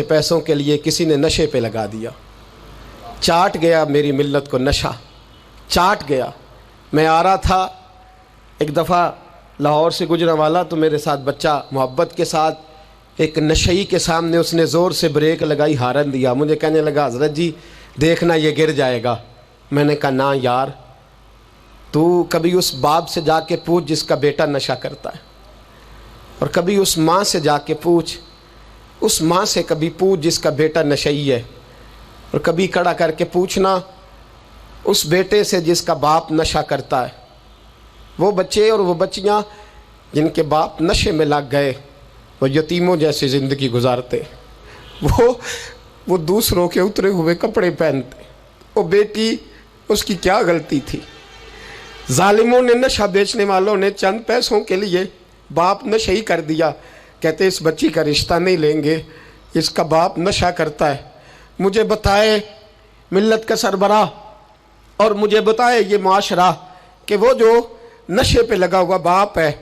पैसों के लिए किसी ने नशे पे लगा दिया, चाट गया मेरी मिल्लत को नशा, चाट गया। मैं आ रहा था, एक दफ़ा लाहौर से गुजरने वाला तो मेरे साथ बच्चा मोहब्बत के साथ एक नशई के सामने उसने ज़ोर से ब्रेक लगाई, हारन दिया। मुझे कहने लगा हज़रत जी देखना ये गिर जाएगा। मैंने कहा ना यार, तू कभी उस बाप से जाके पूछ जिसका बेटा नशा करता है, और कभी उस माँ से जाके पूछ, उस माँ से कभी पूछ जिसका बेटा नशई है, और कभी खड़ा करके पूछना उस बेटे से जिसका बाप नशा करता है। वो बच्चे और वो बच्चियाँ जिनके बाप नशे में लग गए वो यतीमों जैसी ज़िंदगी गुजारते, वो दूसरों के उतरे हुए कपड़े पहनते। वो बेटी, उसकी क्या गलती थी? जालिमों ने, नशा बेचने वालों ने चंद पैसों के लिए बाप नशई कर दिया। कहते इस बच्ची का रिश्ता नहीं लेंगे, इसका बाप नशा करता है। मुझे बताए मिल्लत का सरबराह और मुझे बताए ये माशरा कि वो जो नशे पे लगा हुआ बाप है,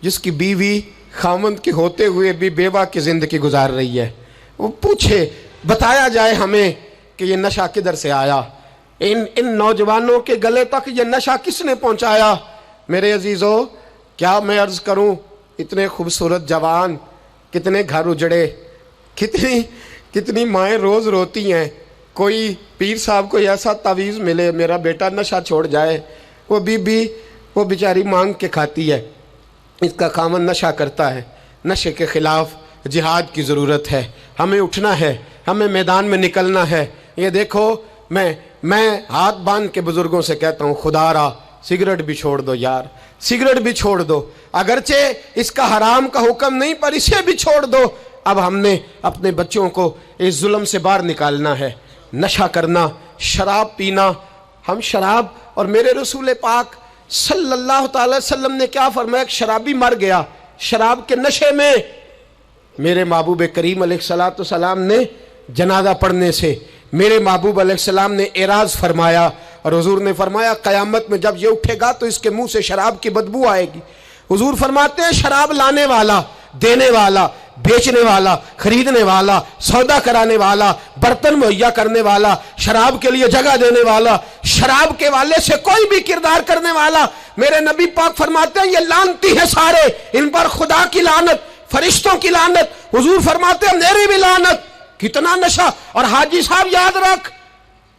जिसकी बीवी खामंद के होते हुए भी बेवा की ज़िंदगी गुजार रही है, वो पूछे, बताया जाए हमें कि ये नशा किधर से आया, इन नौजवानों के गले तक ये नशा किसने पहुंचाया। मेरे अजीज़ों, क्या मैं अर्ज़ करूं, इतने खूबसूरत जवान, कितने घर उजड़े, कितनी माएँ रोज़ रोती हैं। कोई पीर साहब को ऐसा तावीज़ मिले मेरा बेटा नशा छोड़ जाए, वो बीबी वो बेचारी मांग के खाती है, इसका खामन नशा करता है। नशे के ख़िलाफ़ जिहाद की ज़रूरत है, हमें उठना है, हमें मैदान में निकलना है। ये देखो, मैं हाथ बांध के बुज़ुर्गों से कहता हूँ, खुदारा सिगरेट भी छोड़ दो यार, सिगरेट भी छोड़ दो, अगरचे इसका हराम का हुक्म नहीं पर इसे भी छोड़ दो। अब हमने अपने बच्चों को इस जुल्म से बाहर निकालना है। नशा करना, शराब पीना, हम शराब, और मेरे रसूल पाक सल्लल्लाहु अलैहि वसल्लम ने क्या फरमाया, शराबी मर गया शराब के नशे में। मेरे महबूब करीम अलैहिस्सलाम ने जनाजा पढ़ने से मेरे महबूब अलैहिस्सलाम ने एराज फरमाया, और हुजूर ने फरमाया क़यामत में जब ये उठेगा तो इसके मुंह से शराब की बदबू आएगी। हुजूर फरमाते हैं शराब लाने वाला, देने वाला, बेचने वाला, खरीदने वाला, सौदा कराने वाला, बर्तन मुहैया करने वाला, शराब के लिए जगह देने वाला, शराब के वाले से कोई भी किरदार करने वाला, मेरे नबी पाक फरमाते हैं ये लानती है सारे, इन पर खुदा की लानत, फरिश्तों की लानत, हुजूर फरमाते हैं मेरी भी लानत। कितना नशा। और हाजी साहब याद रख,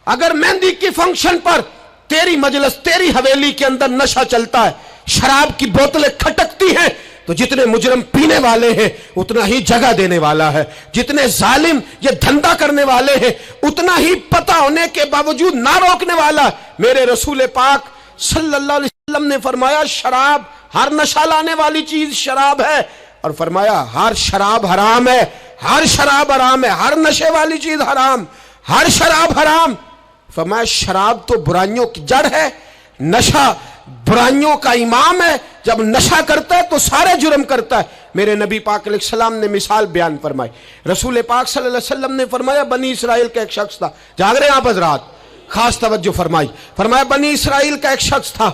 अगर मेहंदी की फंक्शन पर तेरी मजलिस, तेरी हवेली के अंदर नशा चलता है, शराब की बोतलें खटकती हैं, तो जितने मुजरम पीने वाले हैं उतना ही जगह देने वाला है, जितने जालिम ये धंधा करने वाले हैं उतना ही पता होने के बावजूद ना रोकने वाला। मेरे रसूल पाक सल्लल्लाहु अलैहि वसल्लम ने फरमाया शराब, हर नशा लाने वाली चीज शराब है, और फरमाया हर शराब हराम है, हर शराब हराम है, हर नशे वाली चीज हराम, हर शराब हराम। फरमाया शराब तो बुराइयों की जड़ है, नशा बुराइयों का इमाम है, जब नशा करता है तो सारे जुर्म करता है। मेरे नबी पाक अलैहिस्सलाम ने मिसाल बयान फरमाई। रसूल पाक सल्लल्लाहु अलैहि वसल्लम ने फरमाया बनी इसराइल का एक शख्स था, जाग रहे आप हज़रात, खास तवज्जो फरमाई। फरमाया बनी इसराइल का एक शख्स था,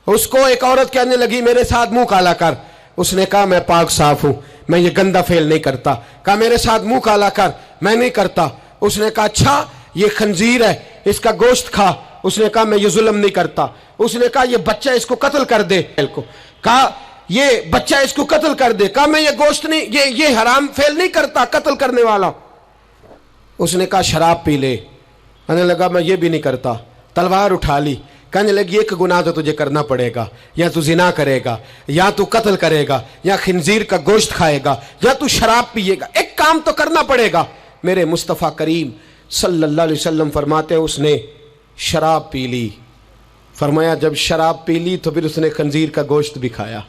उसको एक औरत कहने लगी मेरे साथ मुंह काला कर। उसने कहा मैं पाक साफ हूं, मैं ये गंदा फेल नहीं करता। कहा मेरे साथ मुंह काला कर, मैं नहीं करता। उसने कहा अच्छा ये खंजीर है, इसका गोश्त खा। उसने कहा मैं ये जुल्म नहीं करता। उसने कहा ये बच्चा इसको कत्ल कर दे। कहा ये बच्चा इसको कत्ल कर दे। कहा मैं ये गोश्त नहीं, ये हराम फेल नहीं करता, कत्ल करने वाला। उसने कहा शराब पी ले। कहने लगा मैं ये भी नहीं करता। तलवार उठा ली। कहने लगी एक गुनाह तो तुझे करना पड़ेगा, या तू जिना करेगा, या तू कत्ल करेगा, या खिंजीर का गोश्त खाएगा, या तू शराब पिएगा, एक काम तो करना पड़ेगा। मेरे मुस्तफ़ा करीम सल्लल्लाहु अलैहि वसल्लम फरमाते उसने शराब पी ली। फरमाया जब शराब पी ली तो फिर उसने खंजीर का गोश्त भी खाया,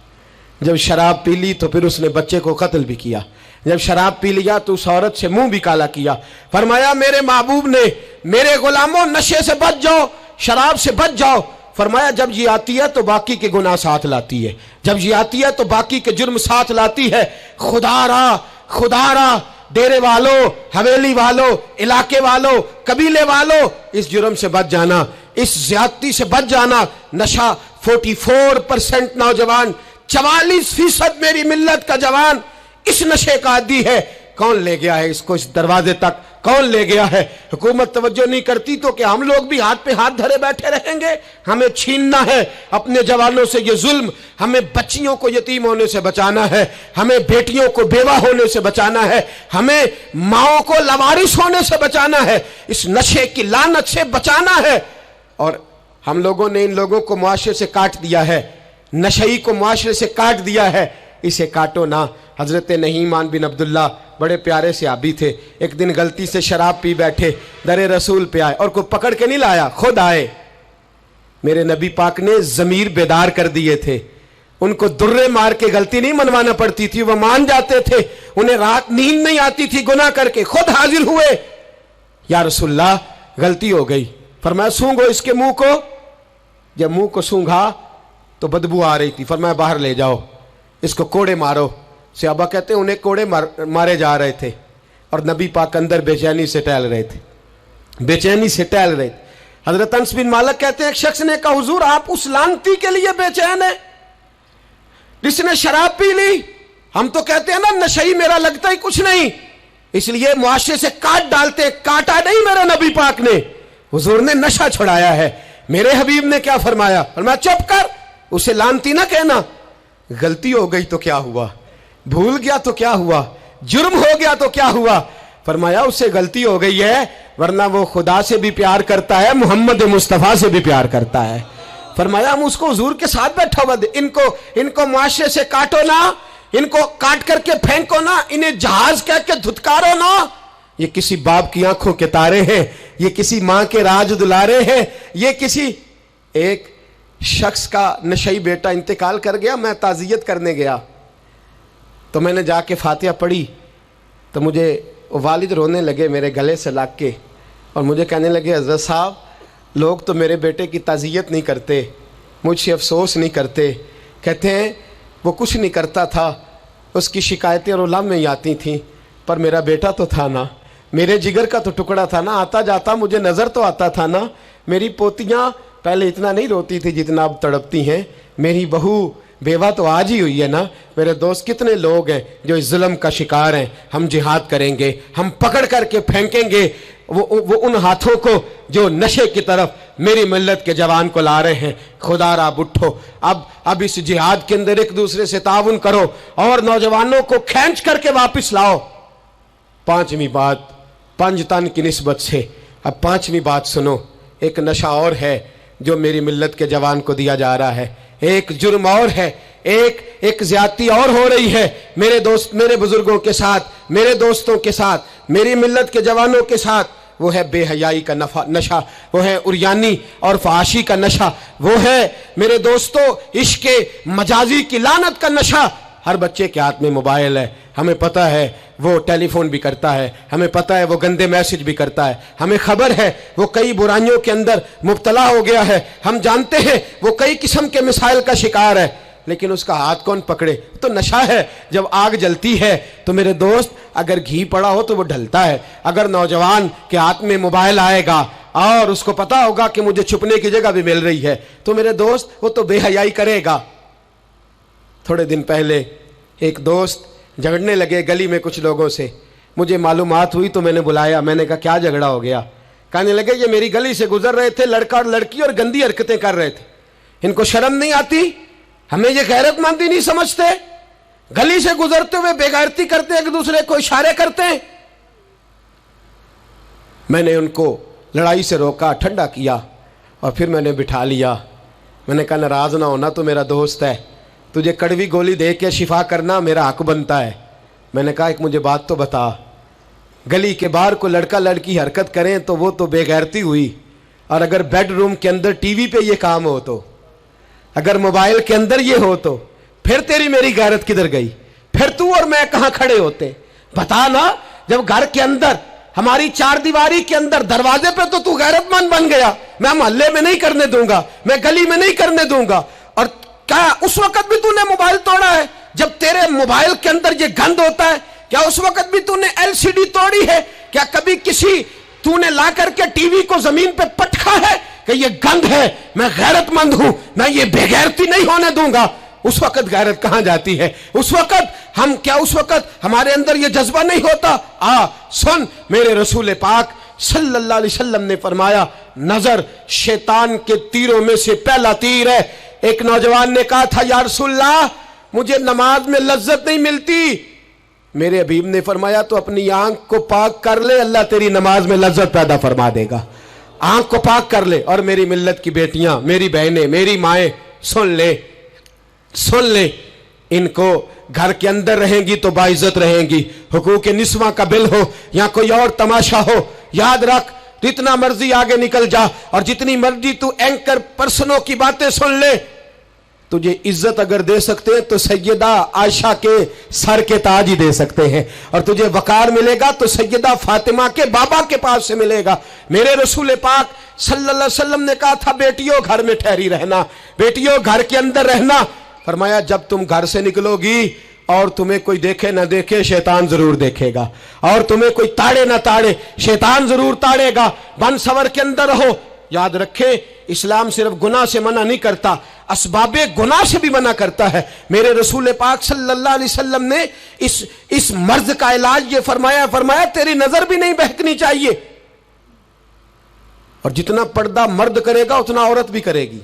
जब शराब पी ली तो फिर उसने बच्चे को कत्ल भी किया, जब शराब पी लिया तो उस औरत से मुंह भी काला किया। फरमाया मेरे महबूब ने, मेरे गुलामों नशे से बच जाओ, शराब से बच जाओ। फरमाया जब ये आती है तो बाकी के गुनाह साथ लाती है, जब ये आती है तो बाकी के जुर्म साथ लाती है। खुदारा खुदारा, डेरे वालों, हवेली वालों, इलाके वालों, कबीले वालों, इस जुर्म से बच जाना, इस ज्यादती से बच जाना। नशा 44% नौजवान, 44% मेरी मिल्लत का जवान इस नशे का आदी है کون لے گیا ہے اس کو اس دروازے تک, کون لے گیا ہے؟ حکومت توجہ نہیں کرتی تو کہ ہم لوگ بھی ہاتھ پہ ہاتھ دھرے بیٹھے رہیں گے؟ ہمیں چھیننا ہے اپنے جوانوں سے یہ ظلم, ہمیں بچیوں کو یتیم ہونے سے بچانا ہے, ہمیں بیٹیوں کو بیوہ ہونے سے بچانا ہے, ہمیں ماؤں کو لاوارث ہونے سے بچانا ہے, اس نشے کی لعنت سے بچانا ہے. اور ہم لوگوں نے ان لوگوں کو معاشرے سے کاٹ دیا ہے, نشئی کو معاشرے سے کاٹ دیا ہے, اسے کاٹو نہ. حضرت نعمان بن عبداللہ بڑے پیارے صحابی تھے, ایک دن غلطی سے شراب پی بیٹھے, در رسول پہ آئے اور کوئی پکڑ کے نہیں لایا, خود آئے. میرے نبی پاک نے ضمیر بیدار کر دیے تھے, ان کو درے مار کے غلطی نہیں منوانا پڑتی تھی, وہ مان جاتے تھے, انہیں رات نیند نہیں آتی تھی گناہ کر کے, خود حاضر ہوئے, یا رسول اللہ غلطی ہو گئی. فرمایا سونگو اس کے منہ کو. جب منہ کو سونگھا تو بدبو آ رہی تھی, فرمایا باہر لے جاؤ, اس کو کوڑے مارو. صحابہ کہتے ہیں انہیں کوڑے مارے جا رہے تھے اور نبی پاک اندر بے چینی سے ٹہل رہے تھے, بے چینی سے ٹہل رہے تھے. حضرت انس بن مالک کہتے ہیں ایک شخص نے کہا حضور آپ اس لعنتی کے لیے بے چین ہیں جس نے شراب پی لی؟ ہم تو کہتے ہیں نا نشئی میرا لگتا ہی کچھ نہیں, اس لیے معاشرے سے کاٹ ڈالتے, کاٹا نہیں میرے نبی پاک نے, حضور نے نشہ چھڑایا ہے. میرے حبیب نے کیا فرمایا؟ فرمایا چپ کر, اسے لعنتی نہ کہنا. غلطی ہو گئی تو کیا ہوا, بھول گیا تو کیا ہوا, جرم ہو گیا تو کیا ہوا؟ فرمایا اس سے غلطی ہو گئی ہے, ورنہ وہ خدا سے بھی پیار کرتا ہے, محمد مصطفیٰ سے بھی پیار کرتا ہے. فرمایا ہم اس کو حضور کے ساتھ بیٹھا ہوا دے, ان کو معاشرے سے کاٹو نہ, ان کو کاٹ کر کے پھینکو نہ, انہیں جہاز کہہ کے دھتکارو نہ. یہ کسی باپ کی آنکھوں کے تارے ہیں, یہ کسی ماں کے راج دلارے ہیں, یہ کسی ایک شخص کا نشئی بیٹا انتقال کر گیا. میں تعزیت کرنے گیا تو میں نے جا کے فاتحہ پڑھی تو مجھے والد رونے لگے میرے گلے سے لگ کے, اور مجھے کہنے لگے حضرت صاحب لوگ تو میرے بیٹے کی تعزیت نہیں کرتے, مجھ سے افسوس نہیں کرتے. کہتے ہیں وہ کچھ نہیں کرتا تھا, اس کی شکایتیں اور علم میں ہی آتی تھیں, پر میرا بیٹا تو تھا نا, میرے جگر کا تو ٹکڑا تھا نا, آتا جاتا مجھے نظر تو آتا تھا نا. میری پوتیاں پہلے اتنا نہیں روتی تھی جتنا اب تڑپتی ہیں, میری بہو بیوہ تو آج ہی ہوئی ہے نا. میرے دوست کتنے لوگ ہیں جو اس ظلم کا شکار ہیں. ہم جہاد کریں گے, ہم پکڑ کر کے پھینکیں گے وہ ان ہاتھوں کو جو نشے کی طرف میری ملت کے جوان کو لا رہے ہیں. خدا را اٹھو, اب اس جہاد کے اندر ایک دوسرے سے تعاون کرو اور نوجوانوں کو کھینچ کر کے واپس لاؤ. پانچویں بات پنجتن کی نسبت سے, اب پانچویں بات سنو. ایک نشہ اور ہے جو میری ملت کے جوان کو دیا جا رہا ہے, ایک جرم اور ہے, ایک زیادتی اور ہو رہی ہے میرے دوست, میرے بزرگوں کے ساتھ, میرے دوستوں کے ساتھ, میری ملت کے جوانوں کے ساتھ. وہ ہے بے حیائی کا نشہ, وہ ہے عریانی اور فحاشی کا نشہ, وہ ہے میرے دوستو عشق مجازی کی لعنت کا نشہ. ہر بچے کے ہاتھ میں موبائل ہے, ہمیں پتہ ہے وہ ٹیلی فون بھی کرتا ہے, ہمیں پتہ ہے وہ گندے میسج بھی کرتا ہے, ہمیں خبر ہے وہ کئی برائیوں کے اندر مبتلا ہو گیا ہے, ہم جانتے ہیں وہ کئی قسم کے مسائل کا شکار ہے. لیکن اس کا ہاتھ کون پکڑے؟ تو نشہ ہے. جب آگ جلتی ہے تو میرے دوست اگر گھی پڑا ہو تو وہ ڈھلتا ہے. اگر نوجوان کے ہاتھ میں موبائل آئے گا اور اس کو پتا ہوگا کہ مجھے چھپنے کی جگہ بھی مل رہی ہے تو میرے دوست وہ تو بے حیائی کرے گا. تھوڑے دن پہلے ایک دوست جھگڑنے لگے گلی میں کچھ لوگوں سے, مجھے معلومات ہوئی تو میں نے بلایا. میں نے کہا کیا جھگڑا ہو گیا؟ کہنے لگے یہ میری گلی سے گزر رہے تھے, لڑکا اور لڑکی, اور گندی حرکتیں کر رہے تھے. ان کو شرم نہیں آتی؟ ہمیں یہ غیرت مندی نہیں سمجھتے؟ گلی سے گزرتے ہوئے بے غیرتی کرتے, ایک دوسرے کو اشارے کرتے. میں نے ان کو لڑائی سے روکا, ٹھنڈا کیا, اور پھر میں نے بٹھا لیا. میں نے کہا ناراض نہ ہونا, تو میرا دوست ہے, تجھے کڑوی گولی دے کے شفا کرنا میرا حق بنتا ہے. میں نے کہا ایک مجھے بات تو بتا, گلی کے باہر کو لڑکا لڑکی حرکت کریں تو وہ تو بے غیرتی ہوئی, اور اگر بیڈ روم کے اندر ٹی وی پہ یہ کام ہو تو, اگر موبائل کے اندر یہ ہو تو پھر تیری میری غیرت کدھر گئی؟ پھر تو اور میں کہاں کھڑے ہوتے؟ بتا نا. جب گھر کے اندر ہماری چار دیواری کے اندر دروازے پہ تو غیرت مند بن گیا, میں محلے میں نہیں کرنے دوں گا, میں گلی میں نہیں کرنے دوں گا. اور کیا اس وقت بھی تو نے موبائل توڑا ہے جب تیرے موبائل کے اندر یہ گند ہوتا ہے؟ کیا اس وقت بھی تو نے LCD توڑی ہے؟ کیا کبھی کسی تو نے لا کر کے ٹی وی کو زمین پہ پٹکا ہے کہ یہ گند ہے, میں غیرت مند ہوں, میں یہ بے غیرتی نہیں ہونے دوں گا؟ اس وقت غیرت کہاں جاتی ہے؟ اس وقت ہم کیا اس وقت ہمارے اندر یہ جذبہ نہیں ہوتا؟ سن، میرے رسول پاک صلی اللہ علیہ وسلم نے فرمایا نظر شیطان کے تیروں میں سے پہلا تیر ہے۔ ایک نوجوان نے کہا تھا یا رسول اللہ مجھے نماز میں لذت نہیں ملتی۔ میرے حبیب نے فرمایا تو اپنی آنکھ کو پاک کر لے، اللہ تیری نماز میں لذت پیدا فرما دے گا۔ آنکھ کو پاک کر لے۔ اور میری ملت کی بیٹیاں، میری بہنیں، میری مائیں، سن لے، ان کو گھر کے اندر رہیں گی تو باعزت رہیں گی۔ حقوق نسواں کا بل ہو یا کوئی اور تماشا ہو، یاد رکھ جتنا مرضی آگے نکل جا اور جتنی مرضی تو اینکر پرسنوں کی باتیں سن لے، تجھے عزت اگر دے سکتے ہیں تو سیدہ عائشہ کے سر کے تاج ہی دے سکتے ہیں، اور تجھے وقار ملے گا تو سیدہ فاطمہ کے بابا کے پاس سے ملے گا۔ میرے رسول پاک صلی اللہ علیہ وسلم نے کہا تھا بیٹیوں گھر میں ٹھہری رہنا، بیٹیوں گھر کے اندر رہنا۔ فرمایا جب تم گھر سے نکلو گی اور تمہیں کوئی دیکھے نہ دیکھے شیطان ضرور دیکھے گا، اور تمہیں کوئی تاڑے نہ تاڑے شیطان ضرور تاڑے گا۔ بن سور کے اندر رہو۔ یاد رکھیں اسلام صرف گناہ سے منع نہیں کرتا، اسباب گناہ سے بھی منع کرتا ہے۔ میرے رسول پاک صلی اللہ علیہ وسلم نے اس مرض کا علاج یہ فرمایا تیری نظر بھی نہیں بہکنی چاہیے، اور جتنا پردہ مرد کرے گا اتنا عورت بھی کرے گی۔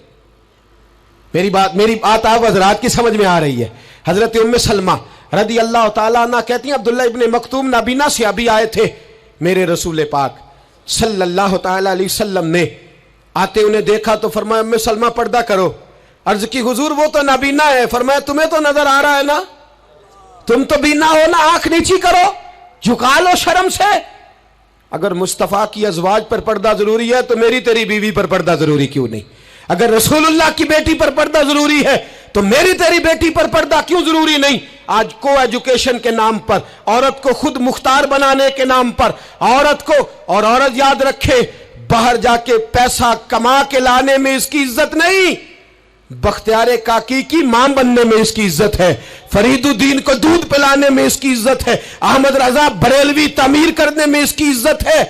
میری بات آپ حضرات کی سمجھ میں آ رہی ہے؟ حضرت ام سلمہ رضی اللہ تعالیٰ عنہ کہتی ہیں عبداللہ ابن مکتوم نابینا سے ابھی آئے تھے، میرے رسول پاک صلی اللہ تعالیٰ علیہ وسلم نے آتے انہیں دیکھا تو فرمایا ام سلمہ پردہ کرو۔ عرض کی حضور وہ تو نابینا ہے۔ فرمایا تمہیں تو نظر آ رہا ہے نا، تم تو بینا ہو نا، آنکھ نیچی کرو، جھکا لو شرم سے۔ اگر مصطفیٰ کی ازواج پر پردہ ضروری ہے تو میری تیری بیوی پر پردہ ضروری کیوں نہیں؟ اگر رسول اللہ کی بیٹی پر پردہ ضروری ہے تو میری تیری بیٹی پر پردہ کیوں ضروری نہیں؟ آج کو ایجوکیشن کے نام پر، عورت کو خود مختار بنانے کے نام پر عورت کو، اور عورت یاد رکھے باہر جا کے پیسہ کما کے لانے میں اس کی عزت نہیں، بختیار کاکی کی ماں بننے میں اس کی عزت ہے، فرید الدین کو دودھ پلانے میں اس کی عزت ہے، احمد رضا بریلوی تعمیر کرنے میں اس کی عزت ہے،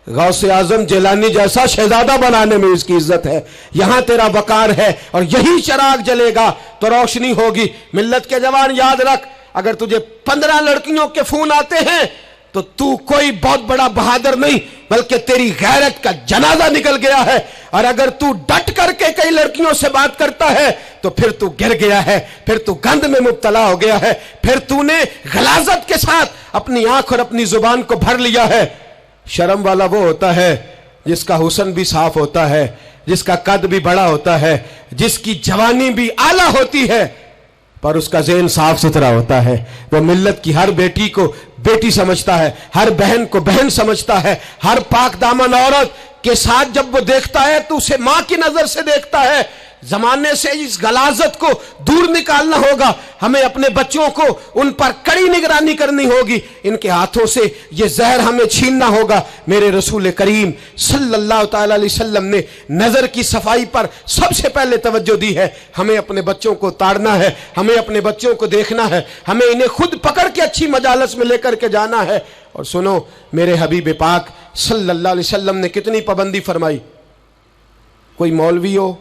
غوث اعظم جیلانی جیسا شہزادہ بنانے میں اس کی عزت ہے۔ یہاں تیرا وقار ہے اور یہی چراغ جلے گا تو روشنی ہوگی۔ ملت کے جوان یاد رکھ، اگر تجھے 15 لڑکیوں کے فون آتے ہیں تو کوئی بہت بڑا بہادر نہیں، بلکہ تیری غیرت کا جنازہ نکل گیا ہے، اور اگر تو ڈٹ کر کے کئی لڑکیوں سے بات کرتا ہے تو پھر تو گر گیا ہے، پھر تو گند میں مبتلا ہو گیا ہے، پھر تو نے غلاظت کے ساتھ اپنی آنکھ اور اپنی زبان کو بھر لیا ہے۔ شرم والا وہ ہوتا ہے جس کا حسن بھی صاف ہوتا ہے، جس کا قد بھی بڑا ہوتا ہے، جس کی جوانی بھی اعلیٰ ہوتی ہے، پر اس کا ذہن صاف ستھرا ہوتا ہے۔ وہ ملت کی ہر بیٹی کو بیٹی سمجھتا ہے، ہر بہن کو بہن سمجھتا ہے، ہر پاک دامن عورت کے ساتھ جب وہ دیکھتا ہے تو اسے ماں کی نظر سے دیکھتا ہے۔ زمانے سے اس غلاظت کو دور نکالنا ہوگا، ہمیں اپنے بچوں کو ان پر کڑی نگرانی کرنی ہوگی، ان کے ہاتھوں سے یہ زہر ہمیں چھیننا ہوگا۔ میرے رسول کریم صلی اللہ تعالی علیہ وسلم نے نظر کی صفائی پر سب سے پہلے توجہ دی ہے۔ ہمیں اپنے بچوں کو تاڑنا ہے، ہمیں اپنے بچوں کو دیکھنا ہے، ہمیں انہیں خود پکڑ کے اچھی مجالس میں لے کر کے جانا ہے۔ اور سنو، میرے حبیب پاک صلی اللہ علیہ وسلم نے کتنی پابندی فرمائی۔ کوئی مولوی ہو،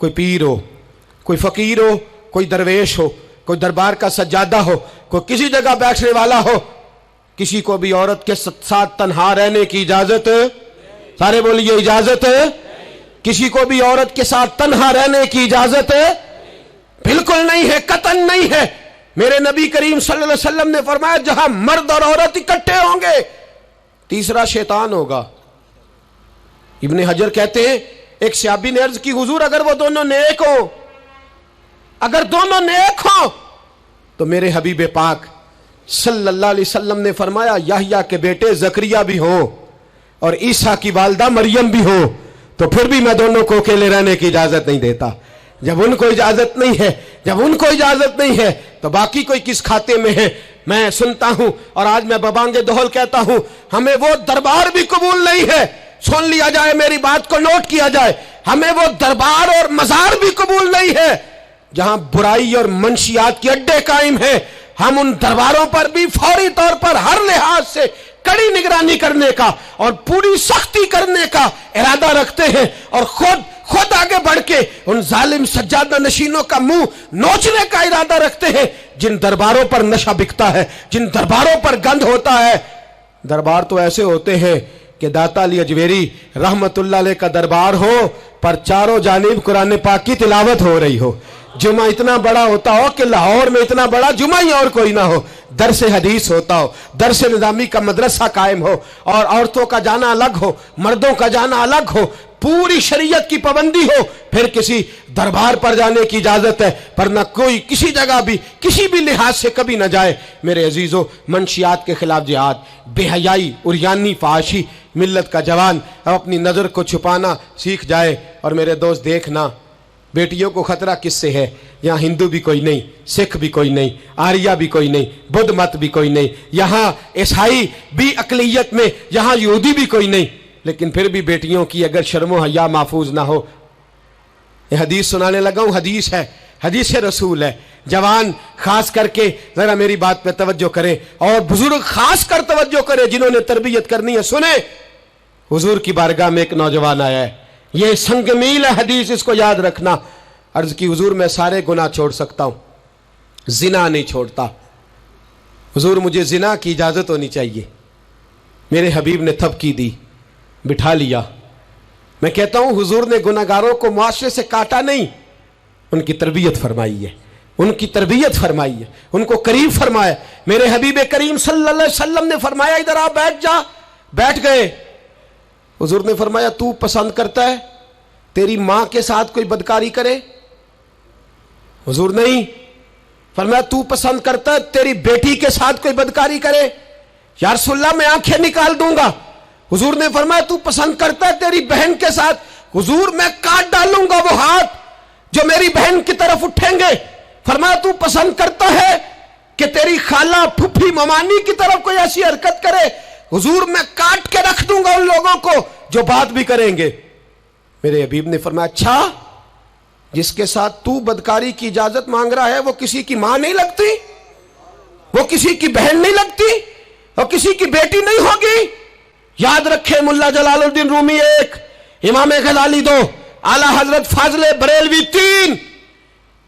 کوئی پیر ہو، کوئی فقیر ہو، کوئی درویش ہو، کوئی دربار کا سجادہ ہو، کوئی کسی جگہ بیٹھنے والا ہو، کسی کو بھی عورت کے ساتھ تنہا رہنے کی اجازت، سارے بولیے اجازت، کسی کو بھی عورت کے ساتھ تنہا رہنے کی اجازت بالکل نہیں ہے، قطعاً نہیں ہے۔ میرے نبی کریم صلی اللہ علیہ وسلم نے فرمایا جہاں مرد اور عورت اکٹھے ہوں گے تیسرا شیطان ہوگا۔ ابن حجر کہتے ہیں ایک صحابی نے عرض کی حضور اگر وہ دونوں نیک ہوں، اگر دونوں نیک ہوں تو میرے حبیب پاک صلی اللہ علیہ وسلم نے فرمایا یحییٰ کے بیٹے زکریا بھی ہوں اور عیسیٰ کی والدہ مریم بھی ہوں تو پھر بھی میں دونوں کو اکیلے رہنے کی اجازت نہیں دیتا۔ جب ان کو اجازت نہیں ہے، جب ان کو اجازت نہیں ہے تو باقی کوئی کس کھاتے میں ہے؟ میں سنتا ہوں اور آج میں ببانگ دہل کہتا ہوں، ہمیں وہ دربار بھی قبول نہیں ہے، سن لیا جائے، میری بات کو نوٹ کیا جائے، ہمیں وہ دربار اور مزار بھی قبول نہیں ہے جہاں برائی اور منشیات کے اڈے قائم ہیں۔ ہم ان درباروں پر بھی فوری طور پر ہر لحاظ سے کڑی نگرانی کرنے کا اور پوری سختی کرنے کا ارادہ رکھتے ہیں، اور खुद आगे बढ़ के उन जालिम सज्जादा नशीनों का मुंह नोचने का इरादा रखते हैं जिन दरबारों पर नशा बिकता है, जिन दरबारों पर गंध होता है। दरबार तो ऐसे होते हैं कि दाता अली अजमेरी रहमतुल्लाह अलैह का दरबार हो पर चारों जानिब कुरान पाक की तिलावत हो रही हो। जुमा इतना बड़ा होता हो कि लाहौर में इतना बड़ा जुमा ही और कोई ना हो, दरसे हदीस होता हो, दरसे निजामी का मदरसा कायम हो, और औरतों का जाना अलग हो, मर्दों का जाना अलग हो, पूरी शरीयत की पाबंदी हो, फिर किसी दरबार पर जाने की इजाजत है, पर न कोई किसी जगह भी किसी भी लिहाज से कभी न जाए। मेरे अजीजों, मंशियात के खिलाफ जिहाद, बेहयाई, उरियानी, फाहशी, मिल्लत का जवान अब अपनी नजर को छुपाना सीख जाए। और मेरे दोस्त देखना, बेटियों को खतरा किससे है? यहाँ हिंदू भी कोई नहीं, सिख भी कोई नहीं, आर्या भी कोई नहीं, बुद्ध मत भी कोई नहीं, यहाँ ईसाई भी अकलियत में, यहाँ यहूदी भी कोई नहीं, लेकिन फिर भी बेटियों की अगर शर्मो हया महफूज ना हो। ये हदीस सुनाने लगा हूँ, हदीस है, हदीस रसूल है। जवान खास करके जरा मेरी बात पे तवज्जो करें, और बुजुर्ग खास कर तवज्जो करें जिन्होंने तरबियत करनी है। सुने, हुजूर की बारगाह में एक नौजवान आया है, ये संगमील है हदीस, इसको याद रखना। अर्ज की, हुजूर मैं सारे गुनाह छोड़ सकता हूं, जिना नहीं छोड़ता। हुजूर मुझे जिना की इजाजत होनी चाहिए। मेरे हबीब ने थपकी दी, बिठा लिया। मैं कहता हूं हुजूर ने गुनाहगारों को मुआशरे से काटा नहीं, उनकी तरबियत फरमाई है, उनकी तरबियत फरमाई है, उनको करीब फरमाया। मेरे हबीब करीम सल्लल्लाहु अलैहि वसल्लम ने फरमाया इधर आ, बैठ जा। बैठ गए। हुजूर ने फरमाया तू पसंद करता है तेरी मां के साथ कोई बदकारी करे? हुजूर नहीं। फरमाया तू पसंद करता है तेरी बेटी के साथ कोई बदकारी करे? या रसूलल्लाह मैं आंखें निकाल दूंगा। हुजूर ने फरमाया तू पसंद करता है तेरी बहन के साथ? हुजूर मैं काट डालूंगा वो हाथ जो मेरी बहन की तरफ उठेंगे। फरमाया तू पसंद करता है कि तेरी खाला, फुफी, ममानी की तरफ कोई ऐसी हरकत करे? हुजूर मैं काट के रख दूंगा उन लोगों को जो बात भी करेंगे। मेरे हबीब ने फरमाया अच्छा, जिसके साथ तू बदकारी की इजाजत मांग रहा है वो किसी की मां नहीं लगती, वो किसी की बहन नहीं लगती, और किसी की बेटी नहीं होगी? याद रखे, मुल्ला जलालुद्दीन रूमी 1, इमाम गजाली 2, आला हजरत फाजले बरेलवी 3,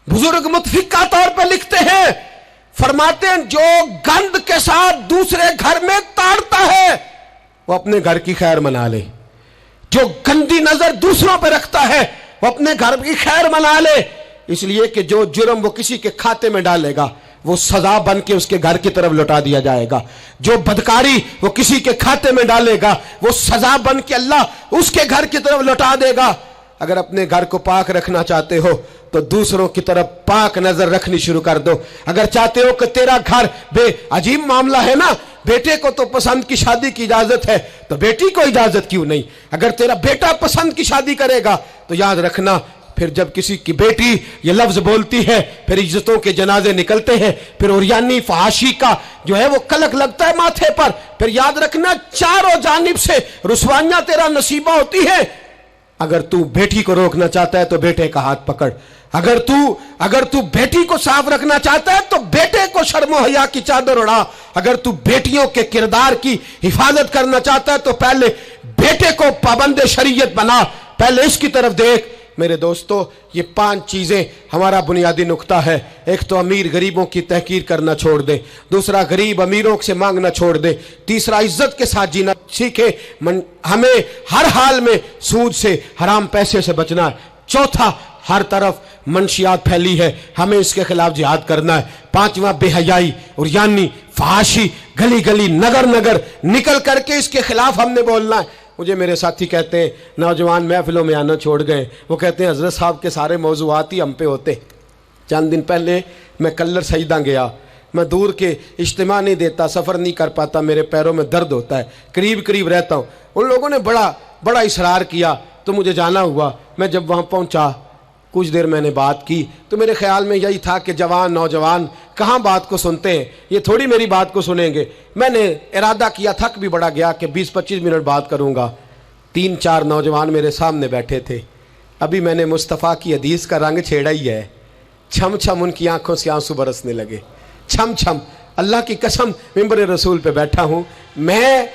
बुजुर्ग मुतफिका तौर पर लिखते हैं, फरमाते हैं जो गंद के साथ दूसरे घर में ताड़ता है वो अपने घर की खैर मना ले। जो गंदी नजर दूसरों पर रखता है वो अपने घर की खैर मना ले, इसलिए कि जो जुर्म वो किसी के खाते में डालेगा वो सजा बन के उसके घर की तरफ लौटा दिया जाएगा। जो बदकारी वो किसी के खाते में डालेगा वो सजा बन के अल्लाह उसके घर की तरफ लौटा देगा। अगर अपने घर को पाक रखना चाहते हो तो दूसरों की तरफ पाक नजर रखनी शुरू कर दो। अगर चाहते हो कि तेरा घर अजीब मामला है ना, बेटे को तो पसंद की शादी की इजाजत है तो बेटी को इजाजत क्यों नहीं? अगर तेरा बेटा पसंद की शादी करेगा तो याद रखना, फिर जब किसी की बेटी ये लफ्ज बोलती है फिर इज्जतों के जनाजे निकलते हैं, फिर उरियानी फहाशी का जो है वो कलक लगता है माथे पर। फिर याद रखना चारों जानिब से रुसवाइयां तेरा नसीबा होती है। अगर तू बेटी को रोकना चाहता है तो बेटे का हाथ पकड़। अगर तू बेटी को साफ रखना चाहता है तो बेटे को शर्मो हया की चादर उड़ा। अगर तू बेटियों के किरदार की हिफाजत करना चाहता है तो पहले बेटे को पाबंद शरीयत बना, पहले इसकी तरफ देख। मेरे दोस्तों, ये 5 चीजें हमारा बुनियादी नुक्ता है। एक तो अमीर गरीबों की तहकीर करना छोड़ दे, दूसरा गरीब अमीरों से मांगना छोड़ दे, तीसरा इज्जत के साथ जीना सीखे, हमें हर हाल में सूद से, हराम पैसे से बचना है। चौथा, हर तरफ मंशियात फैली है, हमें इसके खिलाफ जिहाद करना है। 5वां, बेहयाई और यानी फहाशी गली गली नगर नगर निकल करके इसके खिलाफ हमने बोलना है। मुझे मेरे साथी कहते हैं नौजवान महफिलों में आना छोड़ गए, वो कहते हैं हजरत साहब के सारे मौजूआत ही हम पे होते। चंद दिन पहले मैं कल्लर सईदा गया, मैं दूर के इज्तिमा नहीं देता, सफ़र नहीं कर पाता, मेरे पैरों में दर्द होता है, करीब करीब रहता हूँ। उन लोगों ने बड़ा इसरार किया तो मुझे जाना हुआ। मैं जब वहाँ पहुँचा, कुछ देर मैंने बात की तो मेरे ख्याल में यही था कि जवान नौजवान कहाँ बात को सुनते हैं, ये थोड़ी मेरी बात को सुनेंगे। मैंने इरादा किया, थक भी बड़ा गया कि 20-25 मिनट बात करूँगा। 3-4 नौजवान मेरे सामने बैठे थे। अभी मैंने मुस्तफ़ा की हदीस का रंग छेड़ा ही है। छम छम उनकी आंखों से आंसू बरसने लगे, छम छम। अल्लाह की कसम, मिंबर रसूल पे बैठा हूँ, मैं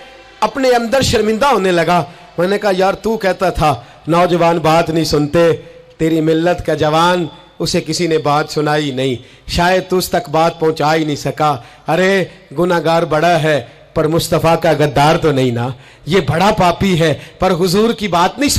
अपने अंदर शर्मिंदा होने लगा। मैंने कहा यार तू कहता था नौजवान बात नहीं सुनते, तेरी मिल्लत का जवान उसे किसी ने बात सुनाई नहीं, शायद तुझ तक बात पहुंचा ही नहीं सका। अरे गुनाहगार बड़ा है पर मुस्तफ़ा का गद्दार तो नहीं ना, ये बड़ा पापी है पर हुजूर की बात नहीं